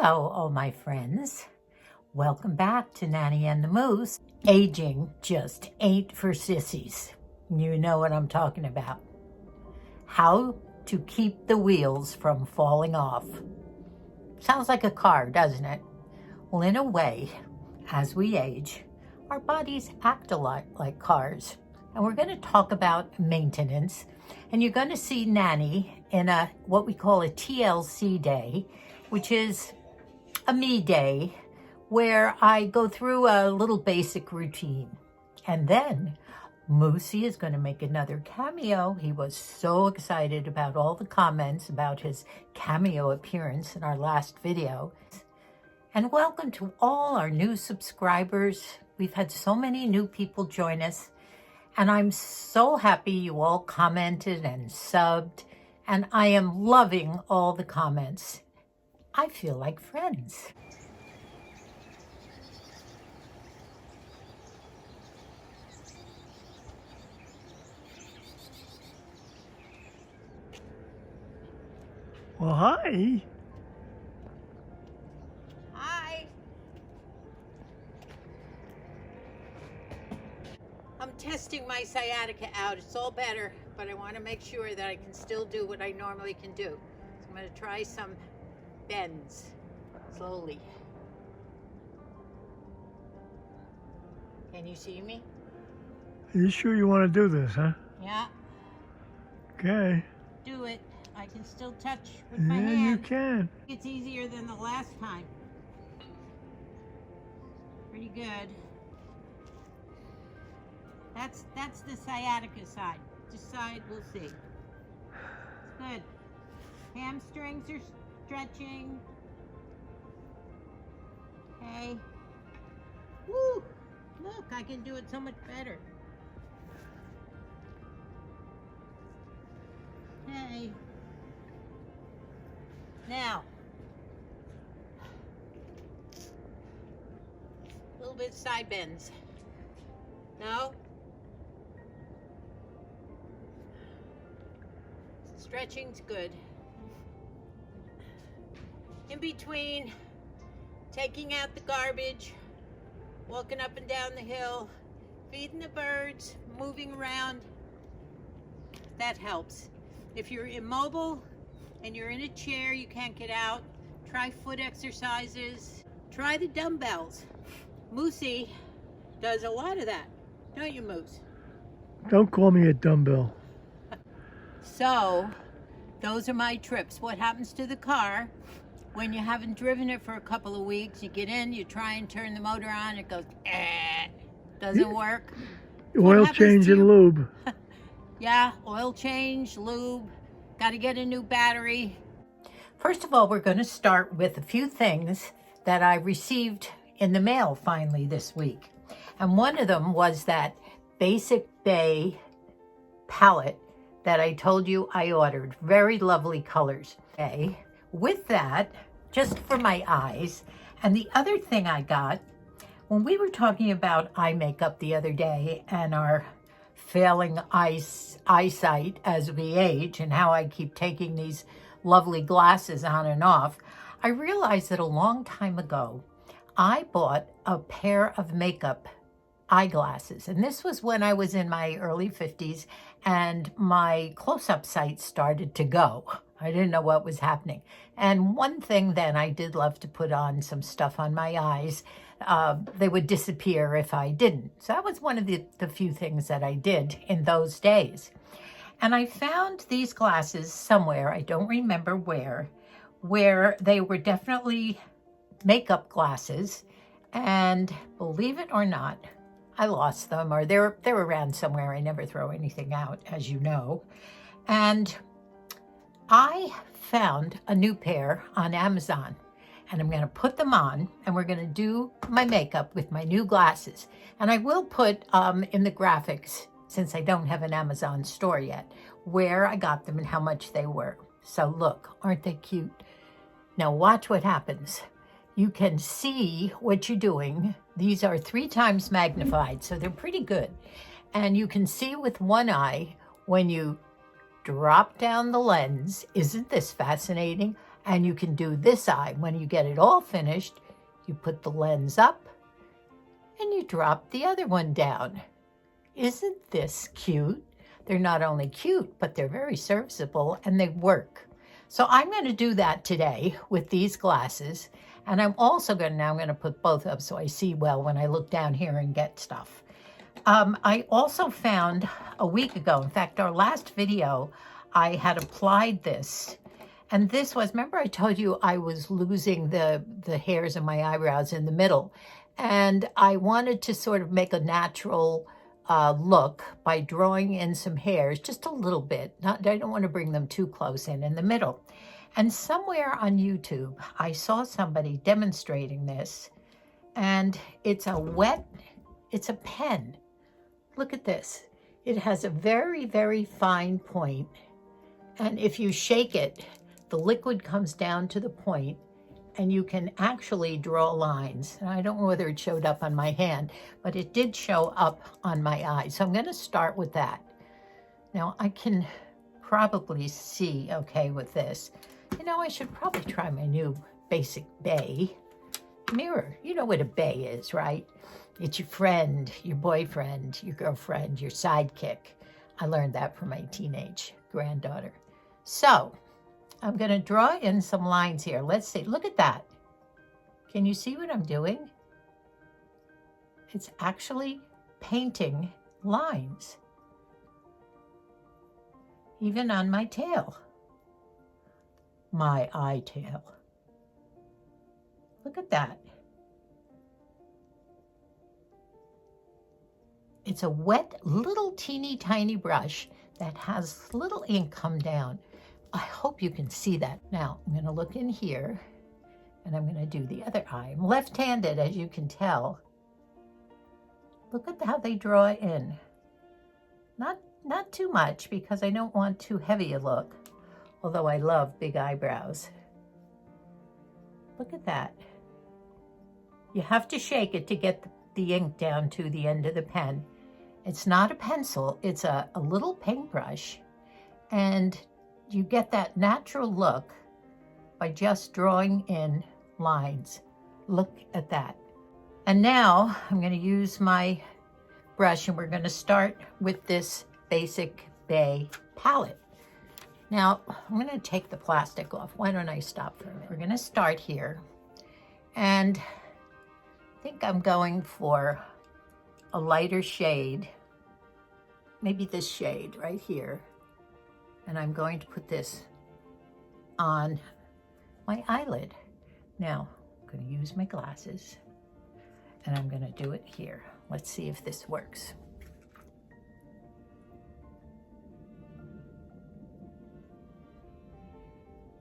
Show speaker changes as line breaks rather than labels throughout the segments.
Hello, all my friends. Welcome back to Nanny and the Moose. Aging just ain't for sissies. You know what I'm talking about. How to keep the wheels from falling off. Sounds like a car, doesn't it? Well, in a way, as we age, our bodies act a lot like cars. And we're going to talk about maintenance. And you're going to see Nanny in what we call a TLC day, which is a me day, where I go through a little basic routine. And then Moosey is going to make another cameo. He was so excited about all the comments about his cameo appearance in our last video. And welcome to all our new subscribers. We've had so many new people join us. And I'm so happy you all commented and subbed. And I am loving all the comments. I feel like friends.
Well, hi.
Hi. I'm testing my sciatica out. It's all better, but I want to make sure that I can still do what I normally can do. So I'm going to try some bends slowly. Can you see me?
Are you sure you want to do this, huh?
Yeah.
Okay.
Do it. I can still touch with my hand.
Yeah, you can.
It's easier than the last time. Pretty good. That's the sciatica side. This side, we'll see. It's good. Hamstrings are stretching. Okay. Woo! Look, I can do it so much better. Okay. Now, a little bit side bends. No? Stretching's good. In between taking out the garbage, walking up and down the hill, feeding the birds, moving around, that helps. If you're immobile and you're in a chair, you can't get out, try foot exercises, try the dumbbells. Moosey does a lot of that, don't you, Moose?
Don't call me a dumbbell.
So, those are my trips. What happens to the car when you haven't driven it for a couple of weeks? You get in, you try and turn the motor on, it goes, doesn't work.
Oil change and lube.
Yeah, oil change, lube, got to get a new battery. First of all, we're going to start with a few things that I received in the mail finally this week. And one of them was that Basic Bay palette that I told you I ordered. Very lovely colors. Okay. With that, just for my eyes. And the other thing I got, when we were talking about eye makeup the other day and our failing eyesight as we age and how I keep taking these lovely glasses on and off, I realized that a long time ago, I bought a pair of makeup eyeglasses. And this was when I was in my early 50s and my close-up sight started to go. I didn't know what was happening. And one thing then, I did love to put on some stuff on my eyes. They would disappear if I didn't. So that was one of the few things that I did in those days. And I found these glasses somewhere, I don't remember where they were definitely makeup glasses. And believe it or not, I lost them, or they're around somewhere. I never throw anything out, as you know. And I found a new pair on Amazon, and I'm going to put them on, and we're going to do my makeup with my new glasses. And I will put in the graphics, since I don't have an Amazon store yet, where I got them and how much they were. So look, aren't they cute? Now watch what happens. You can see what you're doing. These are 3 times magnified, so they're pretty good. And you can see with one eye when you drop down the lens. Isn't this fascinating? And you can do this eye. When you get it all finished, you put the lens up and you drop the other one down. Isn't this cute? They're not only cute, but they're very serviceable and they work. So I'm going to do that today with these glasses. And I'm also going to put both up so I see well when I look down here and get stuff. I also found a week ago, in fact, our last video, I had applied this. And this was, remember I told you I was losing the hairs in my eyebrows in the middle. And I wanted to sort of make a natural look by drawing in some hairs, just a little bit. I don't want to bring them too close in the middle. And somewhere on YouTube, I saw somebody demonstrating this. And it's a pen. Look at this. It has a very, very fine point. And if you shake it, the liquid comes down to the point and you can actually draw lines. And I don't know whether it showed up on my hand, but it did show up on my eye. So I'm going to start with that. Now I can probably see okay with this. You know, I should probably try my new basic bay mirror. You know what a bay is, right? It's your friend, your boyfriend, your girlfriend, your sidekick. I learned that from my teenage granddaughter. So I'm going to draw in some lines here. Let's see. Look at that. Can you see what I'm doing? It's actually painting lines. Even on my tail. My eye tail. Look at that. It's a wet, little teeny tiny brush that has little ink come down. I hope you can see that. Now, I'm going to look in here, and I'm going to do the other eye. I'm left-handed, as you can tell. Look at how they draw in. Not too much, because I don't want too heavy a look, although I love big eyebrows. Look at that. You have to shake it to get the ink down to the end of the pen. It's not a pencil, it's a little paintbrush, and you get that natural look by just drawing in lines. Look at that. And now I'm going to use my brush, and we're going to start with this basic bay palette. Now, I'm going to take the plastic off. Why don't I stop for a minute? We're going to start here, and I think I'm going for a lighter shade, maybe this shade right here. And I'm going to put this on my eyelid. Now, I'm going to use my glasses, and I'm going to do it here. Let's see if this works.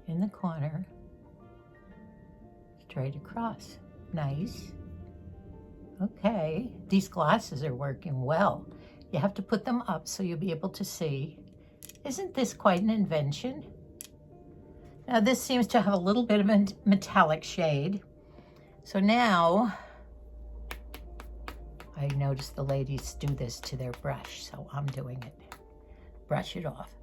In the corner, straight across. Nice. Okay, these glasses are working well. You have to put them up so you'll be able to see. Isn't this quite an invention? Now this seems to have a little bit of a metallic shade. So now, I noticed the ladies do this to their brush, so I'm doing it. Brush it off.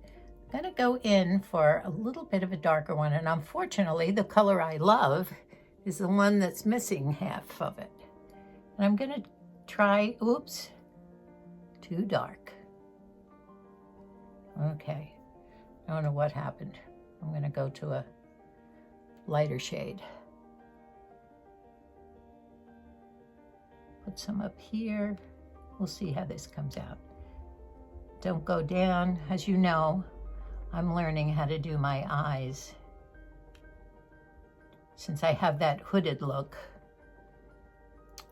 I'm gonna go in for a little bit of a darker one, and unfortunately the color I love is the one that's missing half of it. And I'm gonna try, oops, too dark. Okay, I don't know what happened. I'm gonna go to a lighter shade. Put some up here. We'll see how this comes out. Don't go down. As you know, I'm learning how to do my eyes. Since I have that hooded look,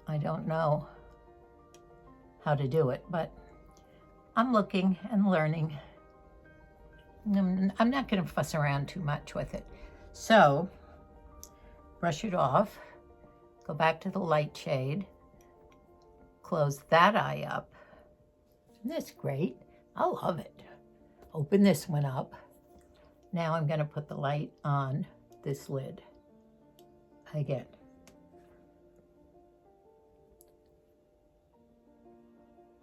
I don't know how to do it, but I'm looking and learning. I'm not going to fuss around too much with it. So, brush it off, go back to the light shade, close that eye up. Isn't this great? I love it. Open this one up. Now I'm going to put the light on this lid again.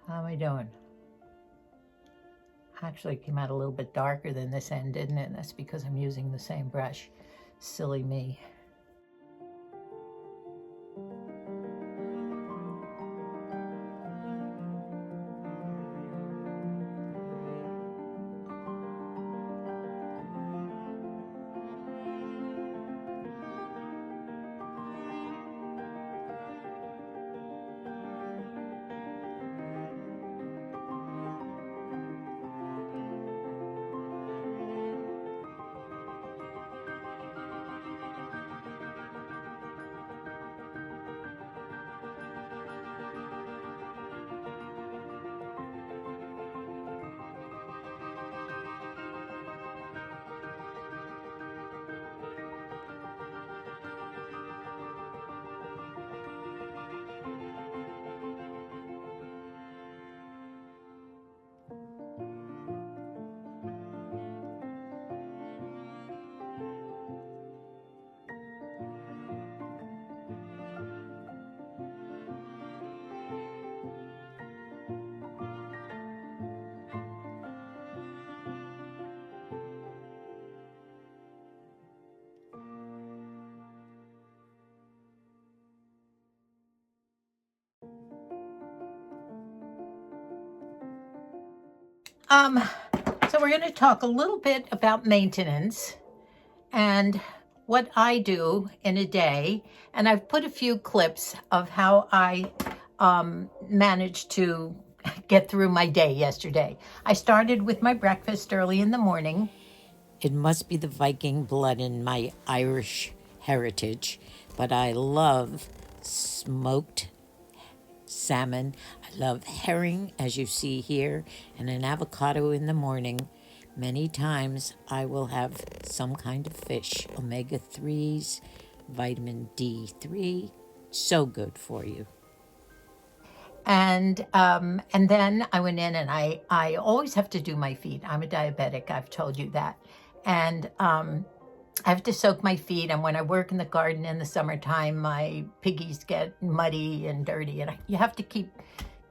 How am I doing? Actually, it came out a little bit darker than this end, didn't it? That's because I'm using the same brush. Silly me. So we're going to talk a little bit about maintenance and what I do in a day. And I've put a few clips of how I managed to get through my day yesterday. I started with my breakfast early in the morning. It must be the Viking blood in my Irish heritage, but I love smoked salmon. I love herring, as you see here, and an avocado in the morning. Many times I will have some kind of fish, omega-3s, vitamin D3, so good for you. And then I went in and I always have to do my feet. I'm a diabetic, I've told you that. And I have to soak my feet, and when I work in the garden in the summertime, my piggies get muddy and dirty, and you have to keep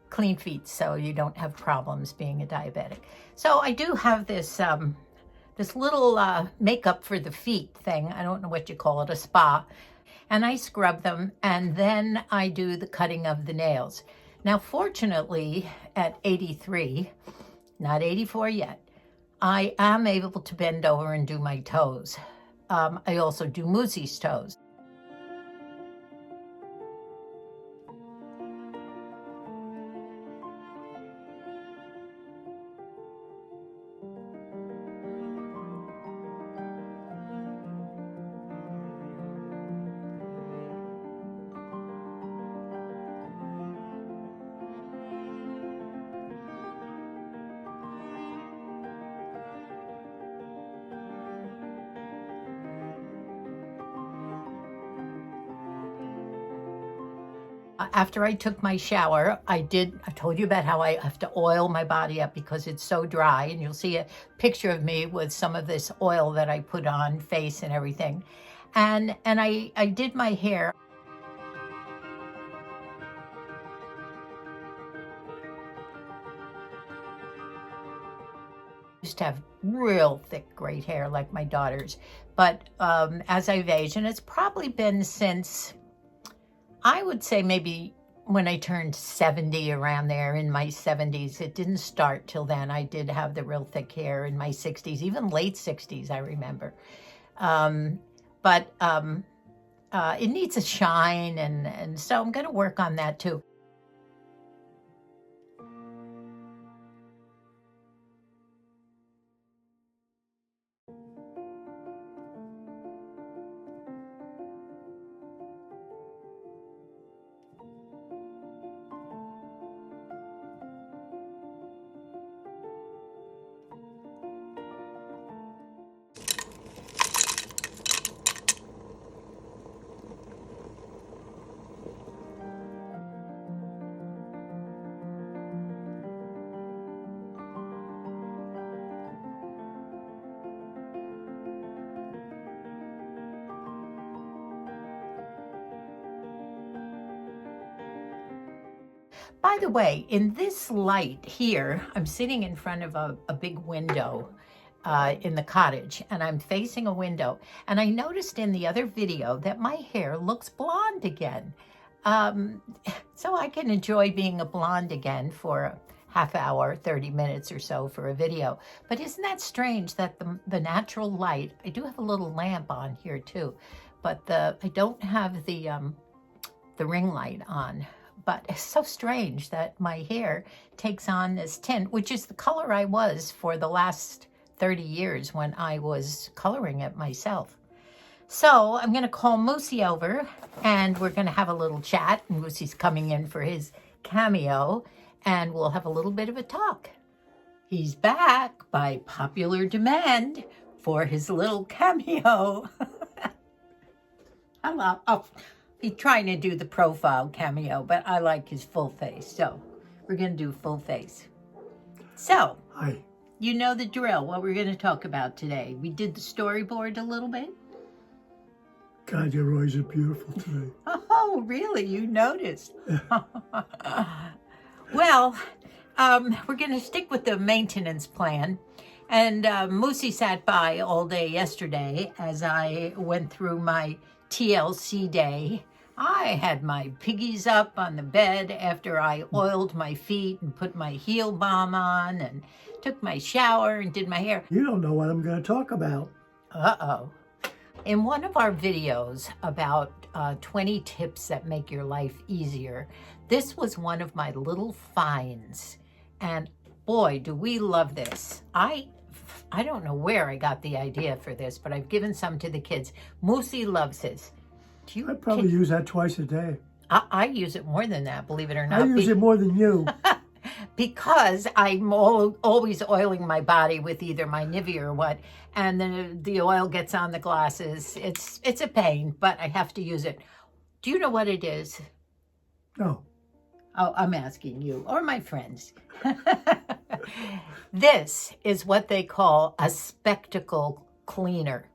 clean feet so you don't have problems being a diabetic. So I do have this this little makeup for the feet thing. I don't know what you call it, a spa. And I scrub them, and then I do the cutting of the nails. Now, fortunately, at 83, not 84 yet, I am able to bend over and do my toes. I also do Moosey's toes. After I took my shower, I told you about how I have to oil my body up because it's so dry, and you'll see a picture of me with some of this oil that I put on face and everything. And I did my hair. I used to have real thick great hair like my daughter's, but as I've aged, and it's probably been since, I would say maybe when I turned 70, around there in my 70s. It didn't start till then. I did have the real thick hair in my 60s, even late 60s, I remember. But it needs a shine, and so I'm going to work on that too. By the way, in this light here, I'm sitting in front of a big window, in the cottage, and I'm facing a window. And I noticed in the other video that my hair looks blonde again. So I can enjoy being a blonde again for a half hour, 30 minutes or so for a video. But isn't that strange that the natural light, I do have a little lamp on here too, but I don't have the ring light on. But it's so strange that my hair takes on this tint, which is the color I was for the last 30 years when I was coloring it myself. So I'm going to call Moosey over, and we're going to have a little chat. Moosey's coming in for his cameo, and we'll have a little bit of a talk. He's back by popular demand for his little cameo. Hello. Oh, he's trying to do the profile cameo, but I like his full face, so we're going to do full face. So,
Hi.
You know the drill, what we're going to talk about today. We did the storyboard a little bit.
God, your eyes are beautiful today.
Oh, really? You noticed? Well, we're going to stick with the maintenance plan. And Moosey sat by all day yesterday as I went through my TLC day. I had my piggies up on the bed after I oiled my feet and put my heel balm on and took my shower and did my hair.
You don't know what I'm going to talk about.
Uh-oh. In one of our videos about 20 tips that make your life easier, this was one of my little finds. And boy, do we love this. I don't know where I got the idea for this, but I've given some to the kids. Moosey loves his.
I probably use that twice a day.
I use it more than that, believe it or not.
I use it more than you.
Because I'm always oiling my body with either my Nivea or what, and then the oil gets on the glasses. It's a pain, but I have to use it. Do you know what it is?
No.
Oh, I'm asking you or my friends. This is what they call a spectacle cleaner.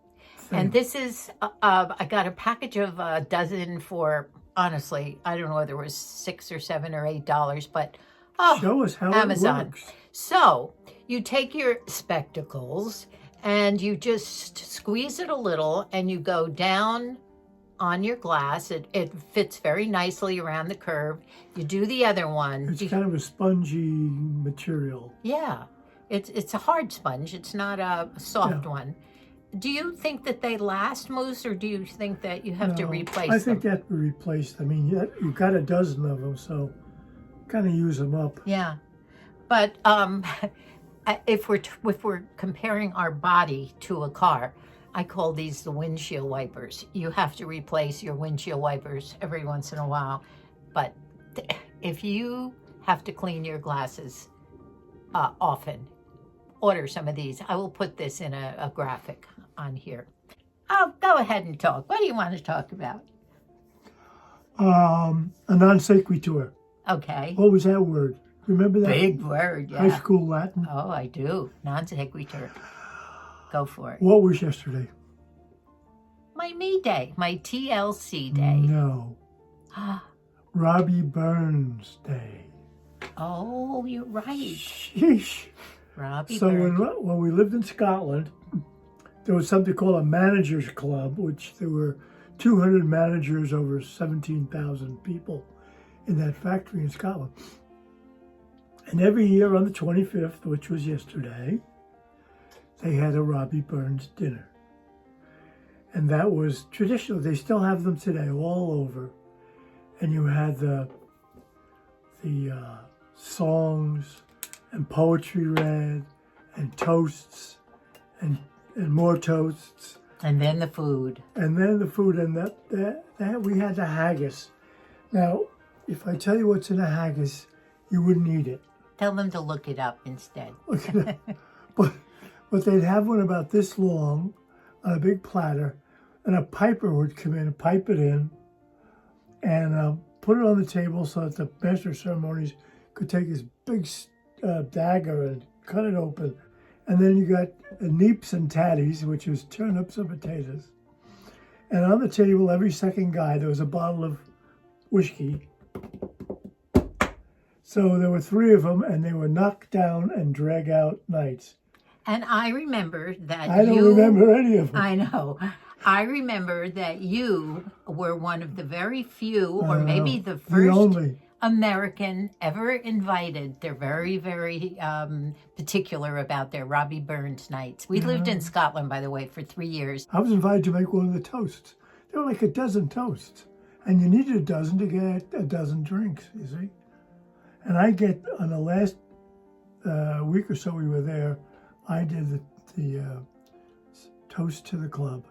And this is, I got a package of a dozen for, honestly, I don't know whether it was $6 or $7 or $8, but
show us how
Amazon.
It works.
So you take your spectacles and you just squeeze it a little and you go down on your glass. It fits very nicely around the curve. You do the other one.
It's kind of a spongy material.
Yeah, it's a hard sponge. It's not a soft one. Do you think that they last, Moose, or do you think that you have to replace them?
I think that we replaced. I mean, you've got a dozen of them, so kind of use them up.
Yeah, but if we're comparing our body to a car, I call these the windshield wipers. You have to replace your windshield wipers every once in a while, but if you have to clean your glasses often, order some of these. I will put this in a graphic on here. Oh, go ahead and talk. What do you want to talk about?
A non sequitur.
Okay.
What was that word? Remember that?
Big word, yeah.
High school Latin.
Oh, I do. Non sequitur. Go for it.
What was yesterday?
My me day. My TLC day.
No. Robbie Burns Day.
Oh, you're right.
Sheesh.
Robbie
So
Burns.
when we lived in Scotland, there was something called a managers club, which there were 200 managers over 17,000 people in that factory in Scotland. And every year on the 25th, which was yesterday, they had a Robbie Burns dinner. And that was traditional. They still have them today all over. And you had the songs and poetry read and toasts and more toasts.
And then the food.
And then the food, and that we had the haggis. Now, if I tell you what's in a haggis, you wouldn't eat it.
Tell them to look it up instead.
But they'd have one about this long on a big platter, and a piper would come in and pipe it in and put it on the table so that the master of ceremonies could take his big dagger and cut it open. And then you got neeps and tatties, which is turnips and potatoes. And on the table, every second guy, there was a bottle of whiskey. So there were 3 of them, and they were knock down and drag out nights.
And I remember that
I don't remember any of them.
I know. I remember that you were one of the very few, or maybe the first
only
American ever invited. They're very, very particular about their Robbie Burns nights. We lived in Scotland, by the way, for 3 years.
I was invited to make one of the toasts. There were like a dozen toasts. And you needed a dozen to get a dozen drinks, you see. And I get, on the last week or so we were there, I did the toast to the club.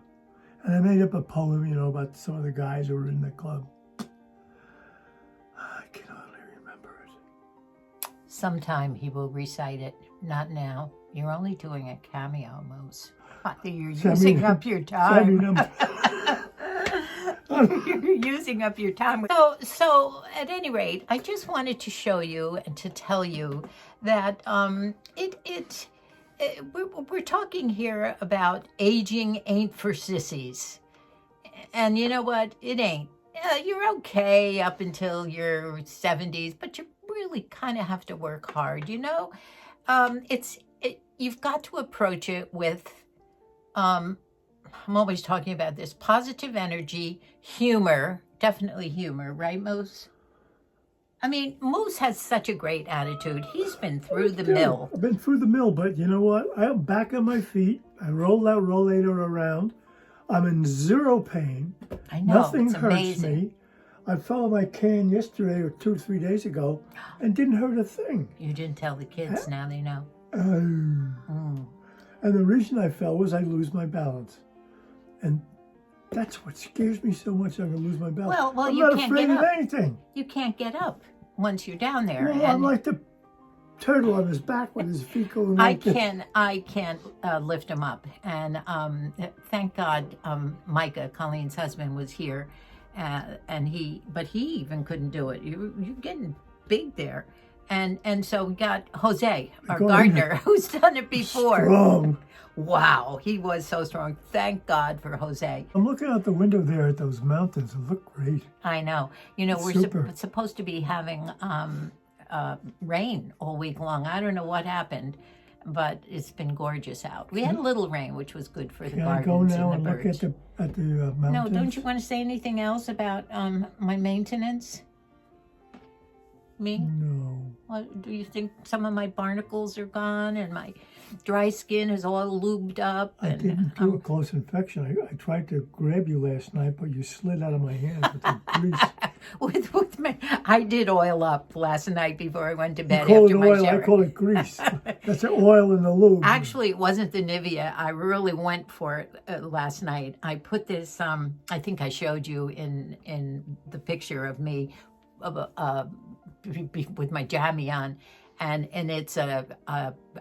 And I made up a poem, you know, about some of the guys who were in the club. I can hardly remember it.
Sometime he will recite it. Not now. You're only doing a cameo, Moose. You're using up your time. You're using up your time. So at any rate, I just wanted to show you and to tell you that we're talking here about aging ain't for sissies. And you know what? It ain't. You're okay up until your 70s, but you really kind of have to work hard, you know? You've got to approach it with, I'm always talking about this, positive energy, humor, definitely humor, right, Moose? I mean, Moose has such a great attitude. He's been through the mill.
I've been through the mill, but you know what? I'm back on my feet. I rolled that rollator around. I'm in zero pain.
I know,
Nothing
it's
hurts
amazing.
me. I fell on my can yesterday or 2 or 3 days ago and didn't hurt a thing.
You didn't tell the kids, now they know.
And the reason I fell was I lose my balance. And that's what scares me so much. I'm going to lose my balance.
Well,
I'm
you
not
can't
afraid
get
of
up.
anything.
You can't get up once you're down there.
Well, I'm like the turtle on his back with his feet going
I
like this.
can't lift him up. And thank God Micah, Colleen's husband, was here. But he even couldn't do it. You're getting big there. And so we got Jose, our gardener, who's done it before.
Strong.
Wow, he was so strong. Thank God for Jose.
I'm looking out the window there at those mountains. They look great.
I know. You know, we're supposed to be having rain all week long. I don't know what happened, but it's been gorgeous out. We had a little rain, which was good for the gardens
Can I go now
and the
and
birds.
look at the mountains?
No, don't you want to say anything else about my maintenance? Me?
No.
What, do you think some of my barnacles are gone and my dry skin is all lubed up?
I didn't do a close infection. I tried to grab you last night, but you slid out of my hands with the grease.
with my, I did oil up last night before I went to bed
You call
after
it
my
oil,
shower.
I call it grease. That's the oil in the lube.
Actually, it wasn't the Nivea. I really went for it last night. I put this, I think I showed you in the picture of me with my jammy on, and it's a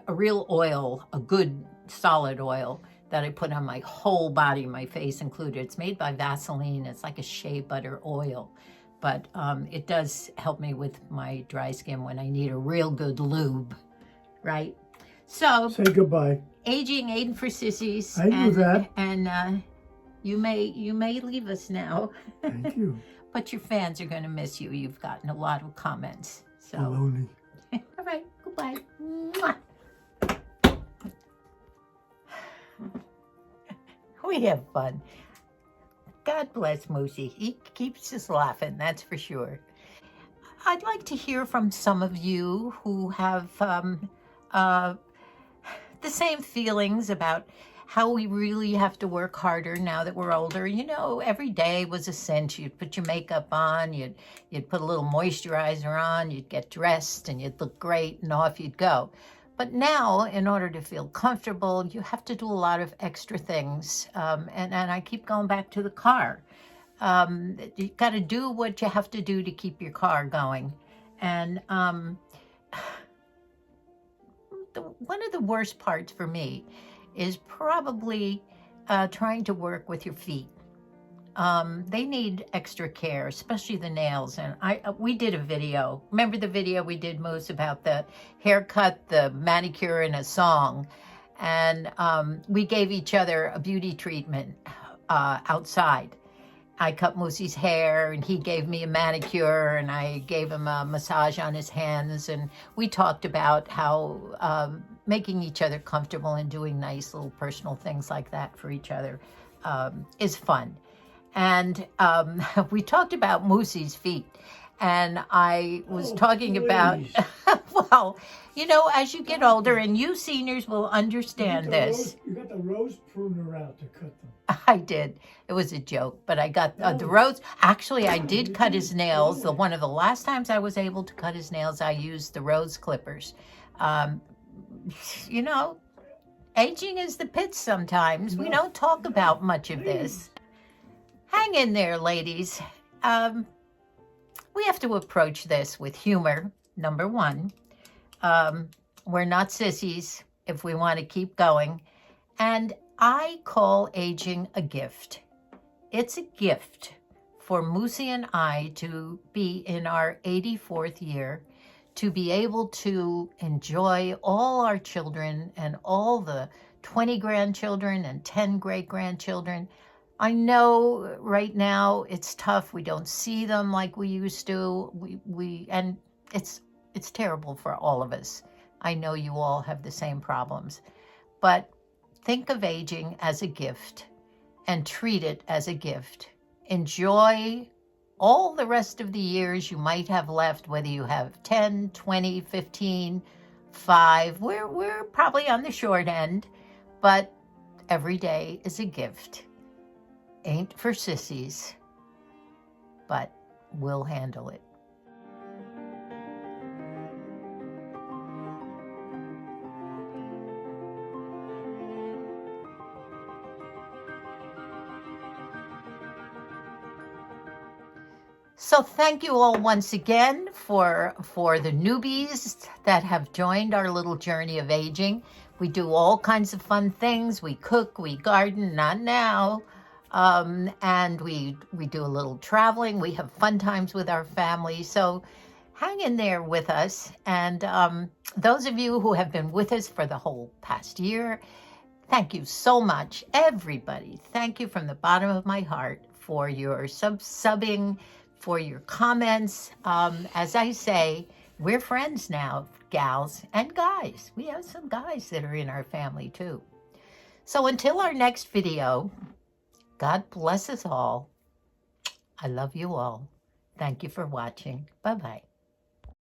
real oil, a good solid oil that I put on my whole body, my face included. It's made by Vaseline. It's like a shea butter oil, but it does help me with my dry skin when I need a real good lube, right? So
say goodbye.
Aging ain't for sissies.
I knew that.
And you may leave us now.
Thank you.
But your fans are going to miss you. You've gotten a lot of comments. So,
Baloney.
all right, goodbye. Mwah. We have fun. God bless Moosey. He keeps us laughing, that's for sure. I'd like to hear from some of you who have the same feelings about how we really have to work harder now that we're older. You know, every day was a cinch. You'd put your makeup on, you'd put a little moisturizer on, you'd get dressed, and you'd look great, and off you'd go. But now, in order to feel comfortable, you have to do a lot of extra things. And I keep going back to the car. You got to do what you have to do to keep your car going. And one of the worst parts for me is probably trying to work with your feet. They need extra care, especially the nails. And we did a video. Remember the video we did, Moose, about the haircut, the manicure, and a song? And we gave each other a beauty treatment outside. I cut Moosey's hair, and he gave me a manicure, and I gave him a massage on his hands. And we talked about how making each other comfortable and doing nice little personal things like that for each other is fun. And we talked about Moosey's feet. And I was talking about, well, you know, as you get older, and you seniors will understand this.
You got the rose pruner out to cut them.
I did. It was a joke, but I got the rose. Actually, I did cut his nails. One of the last times I was able to cut his nails, I used the rose clippers. You know, aging is the pits sometimes. We don't talk about much of this. Hang in there, ladies. We have to approach this with humor, number one. We're not sissies if we want to keep going. And I call aging a gift. It's a gift for Moosey and I to be in our 84th year, to be able to enjoy all our children and all the 20 grandchildren and 10 great-grandchildren. I know right now it's tough. We don't see them like we used to. And it's terrible for all of us. I know you all have the same problems. But think of aging as a gift and treat it as a gift. Enjoy all the rest of the years you might have left, whether you have 10, 20, 15, 5. We're probably on the short end, but every day is a gift. Ain't for sissies, but we'll handle it. So thank you all once again for the newbies that have joined our little journey of aging. We do all kinds of fun things. We cook, we garden, not now. And we do a little traveling. We have fun times with our family. So hang in there with us. And those of you who have been with us for the whole past year, thank you so much. Everybody, thank you from the bottom of my heart for your subbing, for your comments. As I say, we're friends now, gals and guys. We have some guys that are in our family too. So until our next video, God bless us all. I love you all. Thank you for watching. Bye-bye.